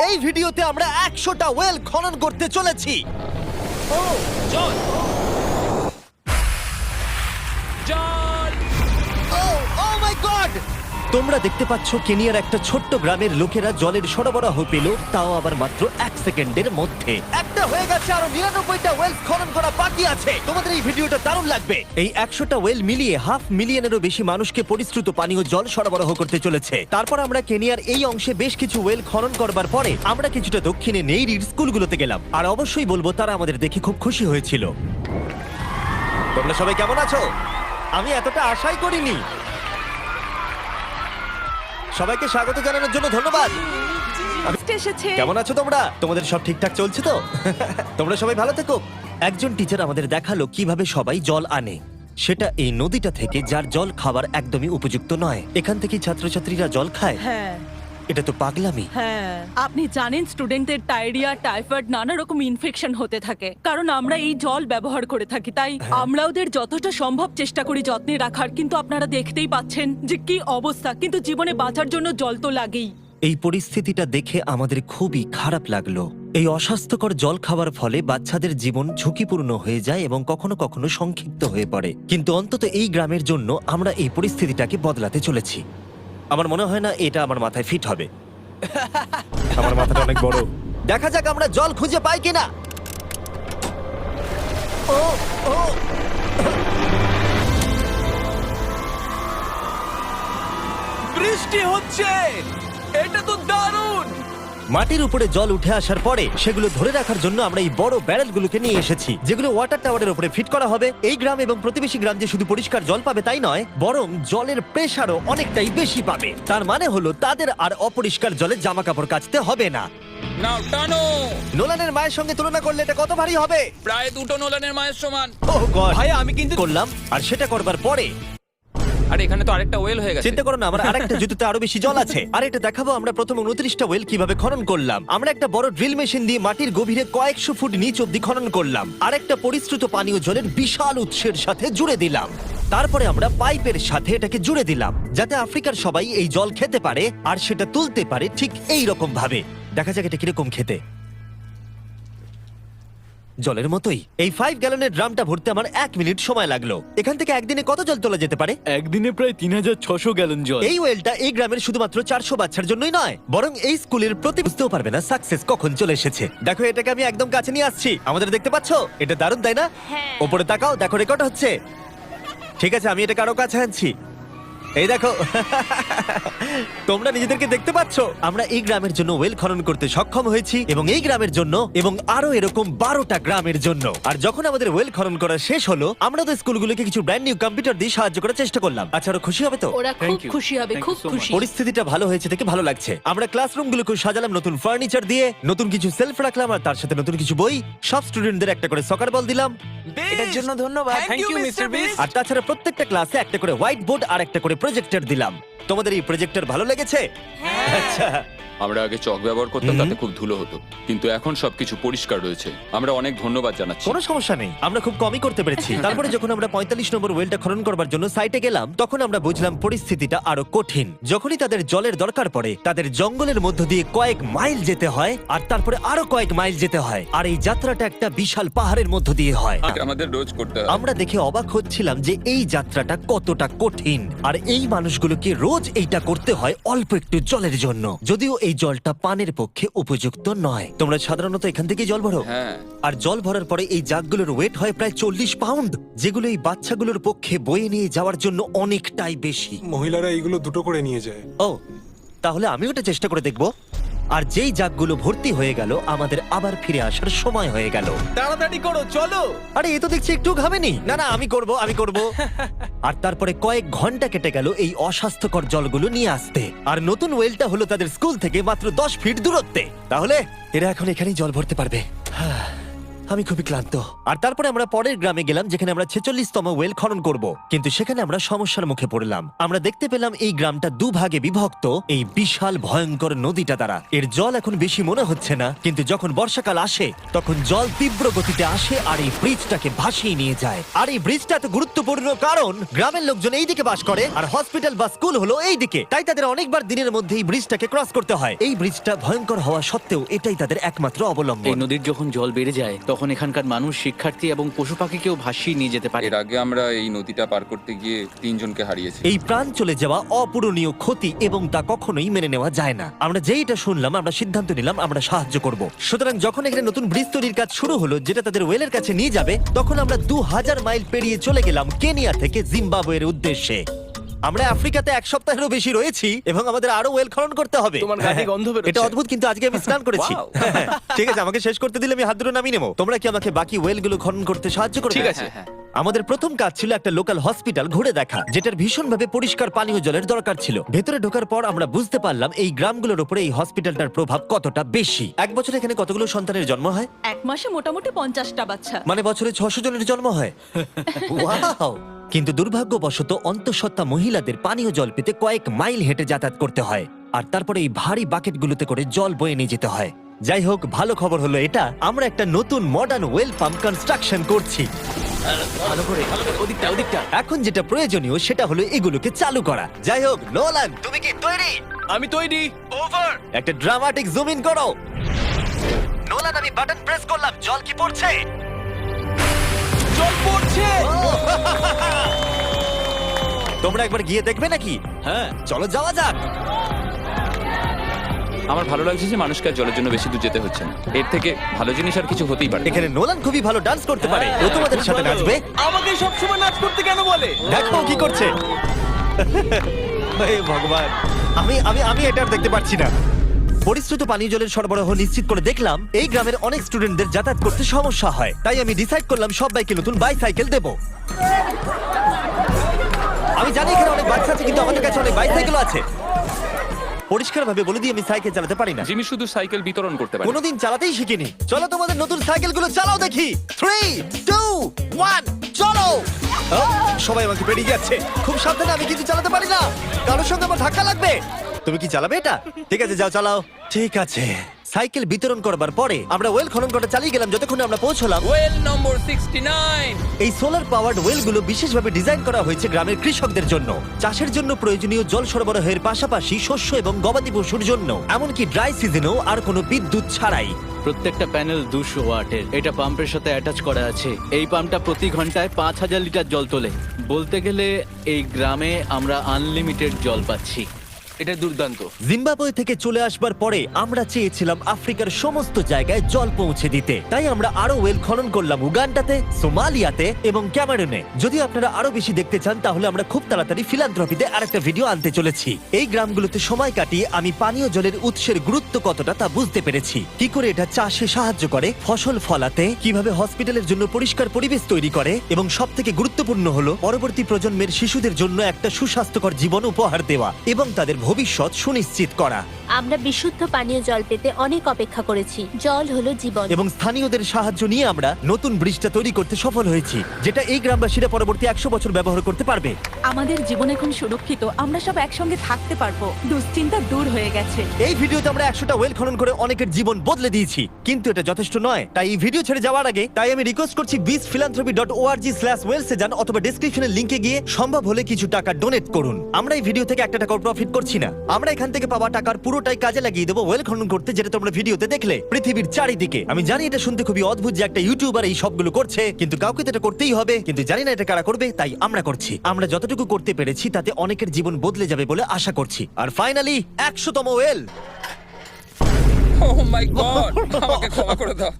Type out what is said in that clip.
এই ভিডিওতে আমরা 100টা ওয়েল খনন করতে চলেছি। ও জল জল ও মাই গড! তোমরা দেখতে পাচ্ছ কেনিয়ার একটা ছোট্ট গ্রামের লোকেরা জলের সরবরাহ পেল, তাও আবার মাত্র 1 সেকেন্ডের মধ্যে। একটা হয়ে গেছে, আরো 99টা ওয়েল খনন করা বাকি আছে। তোমাদের এই ভিডিওটা দারুণ লাগবে। এই 100টা ওয়েল মিলিয়ে 500,000-এরও বেশি মানুষকে পরিশ্রুত পানীয় জল সরবরাহ করতে চলেছে। তারপর আমরা কেনিয়ার এই অংশে বেশ কিছু ওয়েল খনন করবার পরে আমরা কিছুটা দক্ষিণে নেইরির স্কুলগুলোতে গেলাম, আর অবশ্যই বলবো তারা আমাদের দেখে খুব খুশি হয়েছিল। তোমরা সবাই কেমন আছো? আমি এতটা আশাই করিনি। সবাইকে স্বাগত জানানোর জন্য ধন্যবাদ। এসেছে। কেমন আছো তোমরা? তোমাদের সব ঠিকঠাক চলছে তো? তোমরা সবাই ভালো থেকো। একজন টিচার আমাদের দেখালো কিভাবে সবাই জল আনে। সেটা এই নদীটা থেকে, যার জল খাবার একদমই উপযুক্ত নয়। এখান থেকেই ছাত্রছাত্রীরা জল খায়। হ্যাঁ এটা তো পাগলামি। হ্যাঁ, আপনি জানেন স্টুডেন্টদের ডায়রিয়া, টাইফয়েড, নানা রকম ইনফেকশন হতে থাকে, কারণ আমরা এই জল ব্যবহার করে থাকি। তাই আমরা ওদের যতটা সম্ভব চেষ্টা করি যত্নে রাখার, কিন্তু আপনারা দেখতেই পাচ্ছেন যে কি অবস্থা। কিন্তু জীবনে বাঁচার জন্য জল তো লাগেই। এই পরিস্থিতিটা দেখে আমাদের খুবই খারাপ লাগলো। এই অস্বাস্থ্যকর জল খাওয়ার ফলে বাচ্চাদের জীবন ঝুঁকিপূর্ণ হয়ে যায় এবং কখনো কখনো সংক্ষিপ্ত হয়ে পড়ে। কিন্তু অন্তত এই গ্রামের জন্য আমরা এই পরিস্থিতিটাকে বদলাতে চলেছি। আমার মনে হয় না এটা আমার মাথায় ফিট হবে। আমার মাথাটা অনেক বড়। দেখা যাক আমরা জল খুঁজে পাই কিনা। ও ও বৃষ্টি হচ্ছে, এটা তো দারুণ। মাটির উপরে জল উঠে আসার পরে সেগুলো ধরে রাখার জন্য আমরা এই বড় ব্যারেলগুলোকে নিয়ে এসেছি, যেগুলো ওয়াটার টাওয়ারের উপরে ফিট করা হবে। এই গ্রাম এবং প্রতিবেশী গ্রাম যে শুধু পরিষ্কার জল পাবে তাই নয়, বরং জলের প্রেসারও অনেকটাই বেশি পাবে। তার মানে হলো তাদের আর অপরিষ্কার জলে জামা কাপড় কাচতে হবে না। নাও টানো। নোলানের মায়ের সঙ্গে তুলনা করলে এটা কত ভারী হবে? প্রায় 2টো নোলানের মায়ের সমান। ওহ গড! ভাই আমি কিন্তু করলাম, আর সেটা করবার পরে আরে এখানে তো আরেকটা ওয়েল হয়ে গেছে। চিন্তা করো না, আমার আরেকটা জুতোতে আরো বেশি জল আছে। আর এটা দেখাবো আমরা প্রথম 29টা ওয়েল কিভাবে খনন করলাম। আমরা একটা বড় ড্রিল মেশিন দিয়ে মাটির গভীরে কয়েকশো ফুট নিচ অব্দি খনন করলাম, আর একটা পরিশ্রুত পানীয় জলের বিশাল উৎসের সাথে জুড়ে দিলাম। তারপরে আমরা পাইপের সাথে এটাকে জুড়ে দিলাম, যাতে আফ্রিকার সবাই এই জল খেতে পারে আর সেটা তুলতে পারে ঠিক এই রকম ভাবে। দেখা যাক এটা কিরকম খেতে। জলের মতোই। এই 5 গ্যালনের ড্রামটা ভরতে আমার 1 মিনিট সময় লাগলো। এখান থেকে একদিনে কত জল তোলা যেতে পারে? একদিনে প্রায় 3600 গ্যালন জল। এই ওয়েলটা এই গ্রামের শুধুমাত্র 400 বাচ্চার জন্যই নয়, বরং এই স্কুলের প্রতি বুঝতেও পারবে না সাকসেস কখন চলে এসেছে। দেখো, এটাকে আমি একদম কাছে নিয়ে আসছি। আমাদের দেখতে পাচ্ছো? এটা দারুণ, তাই না? ওপরে তাকাও, দেখো রেকর্ড হচ্ছে। ঠিক আছে, আমি এটাকে আরো কাছে আনছি। এই দেখো, তোমরা নিজেদেরকে দেখতে পাচ্ছো? আমরা এই গ্রামের জন্য ওয়েল খনন করতে সক্ষম হয়েছি, এবং এই গ্রামের জন্য এবং আরো এরকম 12টা গ্রামের জন্য। আর যখন আমাদের ওয়েল খনন করা শেষ হলো, আমরা তো স্কুলগুলোকে কিছু ব্র্যান্ড নিউ কম্পিউটার দিয়ে সাহায্য করার চেষ্টা করলাম। আচ্ছা, আরো খুশি হবে তো? ওরা খুব Thank you. খুশি হবে, Thank খুব you so খুশি। পরিস্থিতিটা ভালো হয়েছে থেকে ভালো লাগছে। আমরা ক্লাসরুমগুলোকে সাজালাম নতুন ফার্নিচার দিয়ে, নতুন কিছু সেলফ রাখলাম, আর তার সাথে নতুন কিছু বই। সব স্টুডেন্টদের একটা করে সকার বল দিলাম। এটার জন্য ধন্যবাদ। Thank you mister Beast. আর তাছাড়া প্রত্যেকটা ক্লাসে একটা করে হোয়াইট বোর্ড আর একটা করে প্রজেক্টর দিলাম। তোমাদের এই প্রজেক্টর ভালো লেগেছে? আচ্ছা, আমরা আগে চক ব্যবহার করতাম, তাতে খুব ধুলো হতো, কিন্তু এখন সবকিছু পরিষ্কার রয়েছে। আমরা অনেক ধন্যবাদ জানাচ্ছি। কোনো সমস্যা নেই, আমরা খুব কমই করতে পেরেছি। তারপরে যখন আমরা 45 নম্বর ওয়েলটা খনন করবার জন্য সাইটে গেলাম, তখন আমরা বুঝলাম পরিস্থিতিটা আরো কঠিন। যখনই তাদের জলের দরকার পড়ে, তাদের জঙ্গলের মধ্য দিয়ে কয়েক মাইল যেতে হয়, আর তারপরে আরো কয়েক মাইল যেতে হয়, আর এই যাত্রাটা একটা বিশাল পাহাড়ের মধ্য দিয়ে হয়। এটা আমাদের রোজ করতে হয়। আমরা দেখে অবাক হচ্ছিলাম যে এই যাত্রাটা কতটা কঠিন, আর এই মানুষগুলোকে রোজ এইটা করতে হয় অল্প একটু জলের জন্য, যদিও এই জলটা পানের পক্ষে উপযুক্ত নয়। তোমরা সাধারণত এখান থেকে জল ভরো, হ্যাঁ, আর জল ভরার পরে এই জাগগুলোর ওয়েট হয় প্রায় 40 পাউন্ড, যেগুলো এই বাচ্চাগুলোর পক্ষে বয়ে নিয়ে যাওয়ার জন্য অনেকটাই বেশি। মহিলারা এইগুলো দুটো করে নিয়ে যায়। ও, তাহলে আমি ওটা চেষ্টা করে দেখব। আর যেই জাগগুলো ভর্তি হয়ে গেল, আমাদের আবার ফিরে আসার সময় হয়ে গেল। তাড়াতাড়ি করো, চলো। আরে এ তো দেখছি একটু ঘামেনি। না না, আমি করব। আর তারপরে কয়েক ঘন্টা কেটে গেল এই অস্বাস্থ্যকর জলগুলো নিয়ে আসতে, আর নতুন ওয়েলটা হলো তাদের স্কুল থেকে মাত্র 10 ফিট দূরত্বে। তাহলে এরা এখন এখানেই জল ভরতে পারবে। আমি খুবই ক্লান্ত। আর তারপরে আমরা পরের গ্রামে গেলাম যেখানে আমরা 46তম ওয়েল খনন করব, কিন্তু সেখানে আমরা সমস্যার মুখে পড়লাম। আমরা দেখতে পেলাম এই গ্রামটা দুভাগে বিভক্ত এই বিশাল ভয়ঙ্কর নদীটা দ্বারা। এর জল এখন বেশি মনে হচ্ছে না, কিন্তু যখন বর্ষাকাল আসে তখন জল তীব্র গতিতে আসে আর এই ব্রিজটাকে ভাসিয়ে নিয়ে যায়। আর এই ব্রিজটা এত গুরুত্বপূর্ণ কারণ গ্রামের লোকজন এই দিকে বাস করে আর হসপিটাল বা স্কুল হলো এই দিকে, তাই তাদের অনেকবার দিনের মধ্যে এই ব্রিজটাকে ক্রস করতে হয়। এই ব্রিজটা ভয়ঙ্কর হওয়া সত্ত্বেও এটাই তাদের একমাত্র এই অবলম্বন। নদীর যখন জল বেড়ে যায় তখন এখানকার মানুষ, শিক্ষার্থী এবং পশু পাখিকেও ভাসিয়ে নিয়ে যেতে পারে। এর আগে আমরা এই নদীটা পার করতে গিয়ে 3 জনকে হারিয়েছি। এই প্রাণ চলে যাওয়া অপূরণীয় ক্ষতি এবং তা কখনোই মেনে নেওয়া যায় না। আমরা যেই এটা শুনলাম আমরা সিদ্ধান্ত নিলাম আমরা সাহায্য করব। সুতরাং যখন এখানে নতুন ব্রিজ তৈরির কাজ শুরু হলো যেটা তাদের ওয়েলের কাছে নিয়ে যাবে, তখন আমরা 2000 মাইল পেরিয়ে চলে গেলাম কেনিয়া থেকে জিম্বাবুয়ের উদ্দেশ্যে। আমরা আফ্রিকাতে 1 সপ্তাহেরও বেশি রয়েছি এবং আমাদের আরো ওয়েল খনন করতে হবে। তোমার গা থেকে গন্ধ বেরোচ্ছে। এটা অদ্ভুত, কিন্তু আজকে আমি স্নান করেছি। Wow! ঠিক আছে, আমাকে শেষ করতে দিলে আমি হাত ধরে নামিয়ে নেবো। তোমরা কি আমাকে বাকি ওয়েলগুলো খনন করতে সাহায্য করবে? ঠিক আছে। আমাদের প্রথম কাজ ছিল একটা লোকাল হসপিটাল ঘুরে দেখা, যেটার ভীষণভাবে পরিষ্কার পানীয় জলের দরকার ছিল। ভেতরে ঢোকার পর আমরা বুঝতে পারলাম এই গ্রামগুলোর উপরে এই হসপিটালটার প্রভাব কতটা বেশি। এক বছরে এখানে কতগুলো সন্তানের জন্ম হয়? এক মাসে মোটামুটি 50টা বাচ্চা। মানে বছরে 600 জনের জন্ম হয়। ওয়াও! কিন্তু দুর্ভাগ্যবশত অন্তঃসত্ত্বা মহিলাদের পানীয় জল পেতে কয়েক মাইল হেঁটে যাতায়াত করতে হয়, আর তারপরে এই ভারী বাকেটগুলোতে করে জল বয়ে নিয়ে যেতে হয়। যাই হোক, ভালো খবর হলো এটা, আমরা একটা নতুন মডার্ন ওয়েল পাম্প কনস্ট্রাকশন করছি। ভালো করে, ওদিকটা। এখন যেটা প্রয়োজনীয় সেটা হলো এগুলোকে চালু করা। যাই হোক, নোলান তুমি কি তৈরি? আমি তৈরি। ওভার! একটা ড্রামাটিক জুম ইন করো। নোলান, আমি বাটন প্রেস করলাম, জল কি পড়ছে? জল পড়ছে। তোমরা একবার গিয়ে দেখবে নাকি? হ্যাঁ, চলো যাওয়া যাক। আমার ভালো লাগছে যে মানুষকে আর জলের জন্য বেশি দূর যেতে হচ্ছে না। এর থেকে ভালো জিনিস আর কিছু হতেই পারে না। এখানে নোলান খুবই ভালো ডান্স করতে পারে, ও তোমাদের সাথে নাচবে। আমাকে সবসময় নাচ করতে কেন বলে? দেখো ও কি করছে। হে ভগবান, আমি আমি আমি এটা আর দেখতে পাচ্ছি না। পরিশ্রুত পানীয় জলের সরবরাহ নিশ্চিত করে দেখলাম এই গ্রামের অনেক স্টুডেন্টদের যাতায়াত করতে সমস্যা হয়, তাই আমি ডিসাইড করলাম সবাইকে নতুন বাইসাইকেল দেব। আমি জানি এখানে অনেক বাচ্চা আছে, কিন্তু আমাদের কাছে অনেক বাইসাইকেলও আছে। পরিষ্কারভাবে বলে দিই আমি সাইকেল চালাতে পারি না, জিমি শুধু সাইকেল বিতরণ করতে পারে। কোনোদিন চালাতেই শিখিনি। চলো তোমাদের নতুন সাইকেলগুলো চালাও দেখি। 3, 2, 1 চলো। সবাই আমাকে বেরিয়ে যাচ্ছে। খুব সাবধানে, আমি কিছু চালাতে পারি না, কারোর সঙ্গে আমার ধাক্কা লাগবে। তুমি কি চালাবে এটা? ঠিক আছে, যাও চালাও। ঠিক আছে। সাইকেল বিতরণ করবার পরে আমরা ওয়েল খনন করা চালিয়ে গেলাম যতক্ষণ আমরা পৌঁছলাম। ওয়েল নম্বর 69। এই সোলার পাওয়ার্ড ওয়েলগুলো বিশেষভাবে ডিজাইন করা হয়েছে গ্রামের কৃষকদের জন্য, চাষের জন্য প্রয়োজনীয় জল সরবরাহের পাশাপাশি শস্য এবং গবাদি পশুর জন্য, এমনকি ড্রাই সিজনেও আর কোনো বিদ্যুৎ ছাড়াই। প্রত্যেকটা প্যানেল 200 ওয়াটের। এটা পাম্পের সাথে অ্যাটাচ করা আছে। এই পাম্পটা প্রতি ঘন্টায় 5000 লিটার জল তোলে। বলতে গেলে এই গ্রামে আমরা আনলিমিটেড জল পাচ্ছি। এটা দুর্দান্ত। জিম্বাবুয়ে থেকে চলে আসবার পরে আমরা চেয়েছিলাম আফ্রিকার সমস্ত জায়গায় জল পৌঁছে দিতে, তাই আমরা আরো ওয়েল খনন করলাম উগান্ডাতে, সোমালিয়াতে এবং ক্যামেরুনে। যদি আপনারা আরো বেশি দেখতে চান তাহলে আমরা খুব তাড়াতাড়ি ফিলান্থ্রপিতে আরেকটা ভিডিও আনতে চলেছি। এই গ্রামগুলোতে সময় কাটিয়ে আমি পানীয় জলের উৎসের গুরুত্ব কতটা তা বুঝতে পেরেছি, কি করে এটা চাষে সাহায্য করে, ফসল ফলাতে, কিভাবে হসপিটালের জন্য পরিষ্কার পরিবেশ তৈরি করে, এবং সব থেকে গুরুত্বপূর্ণ হলো পরবর্তী প্রজন্মের শিশুদের জন্য একটা সুস্বাস্থ্যকর জীবন উপহার দেওয়া এবং তাদের ভবিষ্যৎ সুনিশ্চিত করা। আমরা বিশুদ্ধ পানীয় জল পেতে অনেক অপেক্ষা করেছি। জল হলো জীবন। এবং স্থানীয়দের সাহায্য নিয়ে আমরা নতুন ব্রিজটা তৈরি করতে সফল হয়েছি, যেটা এই গ্রামবাসীরা পরবর্তী 100 বছর ব্যবহার করতে পারবে। আমাদের জীবন এখন সুরক্ষিত, আমরা সব একসঙ্গে থাকতে পারবো, দুশ্চিন্তা দূর হয়ে গেছে। এই ভিডিওতে আমরা 100টা ওয়েল খনন করে অনেকের জীবন বদলে দিয়েছি, কিন্তু এটা যথেষ্ট নয়। তাই এই ভিডিও ছেড়ে যাওয়ার আগে তাই আমি রিকোয়েস্ট করছি beachphilanthropy.org/wellsে যান, অথবা ডেসক্রিপশনের লিংকে গিয়ে সম্ভব হলে কিছু টাকা ডোনেট করুন। আমরা এই ভিডিও থেকে 1 টাকাও প্রফিট করছি না, আমরা এখান থেকে পাওয়া টাকার পুরোটাই কাজে লাগিয়ে দেবো ওয়েল খনন করতে, যেটা তোমরা ভিডিওতে দেখলে পৃথিবীর চারিদিকে। আমি জানি এটা শুনতে খুবই অদ্ভুত যে একটা ইউটিউবার এই সবগুলো করছে, কিন্তু কাউকে তো এটা করতেই হবে। কিন্তু জানি না এটা কারা করবে, তাই আমরা করছি। আমরা যতটুকু করতে পেরেছি তাতে অনেকের জীবন বদলে যাবে বলে আশা করছি। আর ফাইনালি 100তম ওয়েল। ও মাই গড, আমাকে ক্ষমা করে দাও।